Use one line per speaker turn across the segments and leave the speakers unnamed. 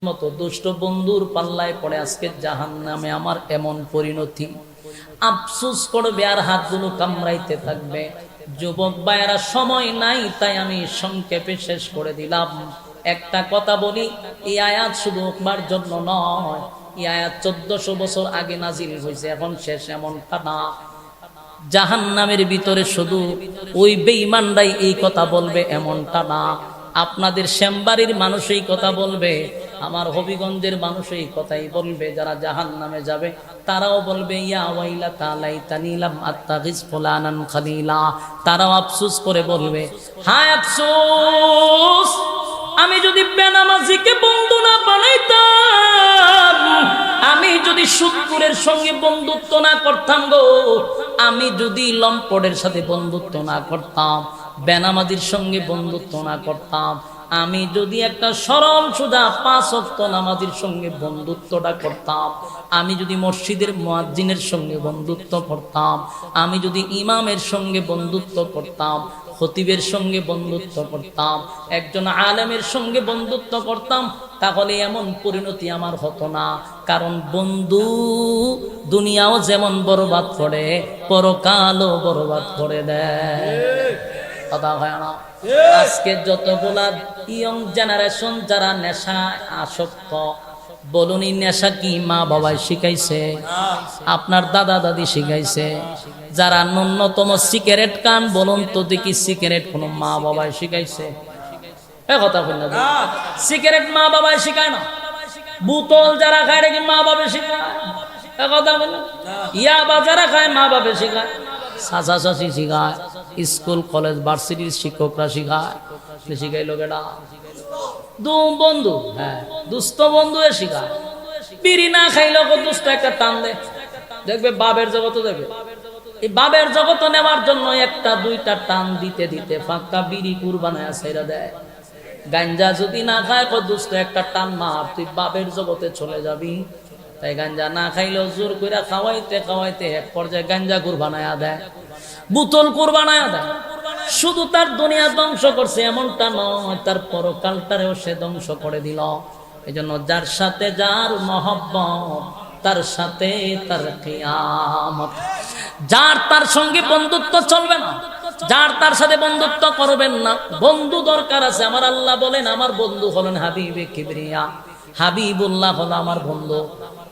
মতো দুষ্ট বন্ধুর পাল্লায় পড়ে আজকে জাহান্নামে আমার এমন পরিণতি। আফসোস করবে আর হাতগুলো কামড়াইতে থাকবে। যুবক ভাইয়েরা, সময় নাই, তাই আমি সংক্ষেপে শেষ করে দিলাম। একটা কথা বলি, এই আয়াত শুধু একবার জন্য নয়, এই আয়াত 1400 বছর আগে নাজিল হয়েছে, এখন শেষ এমনটা না। জাহান্নামের ভিতরে শুধু ওই বেঈমানরাই এই কথা বলবে এমনটা না। আপনাদের শ্যামবাড়ির মানুষ এই কথা বলবে, আমার হবিগঞ্জের মানুষ এই কথাই বলবে। যারা জাহান্নামে যাবে তারাও বলবে ইয়া ওয়াইলাতা লাইতানি লাম আত্তাগিজ ফুলানান খালিলা। তারাও আফসোস করে বলবে, হায় আফসোস, আমি যদি বেনামাজিকে বন্ধু না বানাইতাম, আমি যদি সুদখোরের সঙ্গে বন্ধুত্ব না করতাম গো, আমি যদি লম্পটের সাথে বন্ধুত্ব না করতাম, বেনামাজির সঙ্গে বন্ধুত্ব না করতাম, আমি যদি একটা সরল সোজা 5 ওয়াক্ত নামাজের সঙ্গে বন্ধুত্বটা করতাম, আমি যদি মসজিদের মুয়াজ্জিনের সঙ্গে বন্ধুত্ব করতাম, আমি যদি ইমামের সঙ্গে বন্ধুত্ব করতাম, খতিবের সঙ্গে বন্ধুত্ব করতাম, একজন আলেমের সঙ্গে বন্ধুত্ব করতাম, তাহলে এমন পরিণতি আমার হতো না। কারণ বন্ধু দুনিয়াও যেমন বরবাদ করে, পরকালও বরবাদ করে দেয়। কথা হয় না? আজকে যতগুলা ইয়ং জেনারেশন যারা নেশা আসক্ত, বলুন এই নেশা কি মা বাবাই শিখাইছে? আপনার দাদা দাদি শিখাইছে? যারা ন্যূনতম সিগারেট খান, বলুন তো দেখি সিগারেট কোন মা বাবাই শিখাইছে? কথা বল না, সিগারেট মা বাবাই শিখায় না। বোতল যারা খায় নাকি মা বাবা শিখায়? কথা বল। ইয়াবা যারা খায় মা বাবা শিখায়, চাচা চাচি শিখায়, স্কুল কলেজ ভার্সিটির শিক্ষকরা শিখায়। শিখাইলো কেডা? বন্ধু, হ্যাঁ দুস্থ বন্ধু শিখায়। বিড়ি না খাইলেও দুস্থ একটা টান দে, দেখবে বাবের জগত দেবে। এই বাবের জগত নেওয়ার জন্য একটা দুইটা টান দিতে দিতে ফাঁকা বিড়ি কুরবানায় ছেড়ে দেয়। গাঞ্জা যদি না খায়, দুস্থ একটা টান মার, তুই বাবের জগতে চলে যাবি। তাই গাঞ্জা না খাইলেও জোর করে খাওয়াইতে খাওয়াইতে এক পর্যায়ে গাঞ্জা কুরবানায়া দেয়, বোতল কুরবানায়া দেয়। শুধু তার দুনিয়া ধ্বংস করছে এমনটা নয়, তার পরকালটারেও সে ধ্বংস করে দিল। এজন্য যার সাথে যার মহব্বত, তার সাথে তার কিয়ামত। যার তার সঙ্গে বন্ধুত্ব চলবে না, যার তার সাথে বন্ধুত্ব করবেন না। বন্ধু দরকার আছে। আমার আল্লাহ বলেন, আমার বন্ধু হলেন হাবিবে কিবরিয়া। হাবিবুল্লাহ হলো আমার বন্ধু।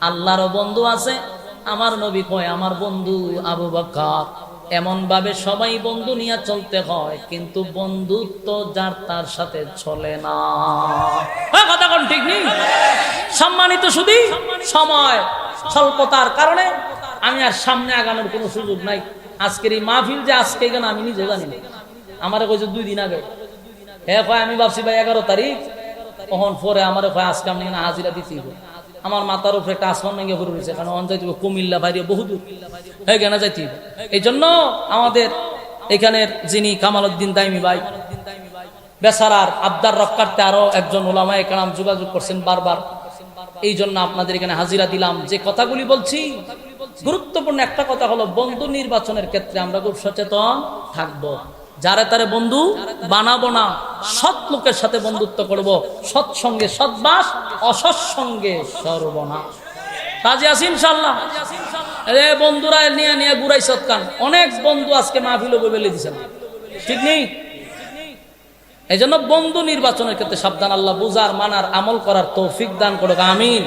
আল্লাহরও বন্ধু আছে। আমার নবী কয় আমার বন্ধু আবু বকর। এমন ভাবে সবাই বন্ধু নিয়ে চলতে হয়, কিন্তু বন্ধুত্ব যার তার সাথে চলে না। কথা কোন ঠিক নেই? সম্মানিত শুধু সময় স্বল্পতার কারণে আমি আর সামনে আগানোর কোনো সুযোগ নাই। আজকের এই মাহফিল যে আজকে কেন আমি নিজে জানি না। আমার কইছে 2 দিন আগে, হ্যাঁ কয় আমি ভাবছি ভাই 11 তারিখ, তখন পরে আমার কয় আজকে আমি হাজিরা দিচ্ছি। আমার মাথার উপরে একটা আসমান ভেঙে পড়ে রয়েছে, কারণ অন যাইতে কুমিল্লা বাইরে বহুদূর, হ্যাঁ কেনা যাইতে। এই জন্য আমাদের এখানের যিনি কামালউদ্দিন দাইমি ভাই, বেচারার আবদার রক্ষার্থে আরো একজন ওলামায়ে কেরাম যোগাযোগ করছেন বারবার। এই জন্য আপনাদের এখানে হাজিরা দিলাম। যে কথাগুলি বলছি, গুরুত্বপূর্ণ একটা কথা হলো, বন্ধু নির্বাচনের ক্ষেত্রে আমরা খুব সচেতন থাকবো। যারে তারে বন্ধু বানাবো না, সৎ লোকের সাথে বন্ধুত্ব করব। সৎসঙ্গে সৎবাস, অসৎ সঙ্গে সর্বনাশ। রাজি আছি ইনশাআল্লাহ? বন্ধুরা নিয়ে নিয়ে ঘুরাই সৎকান, অনেক বন্ধু আজকে মাহফিলে বেলে দিছেন, ঠিক নেই? এই জন্য বন্ধু নির্বাচনের ক্ষেত্রে সাবধান। আল্লাহ বুঝার, মানার, আমল করার তৌফিক দান করুক, আমিন।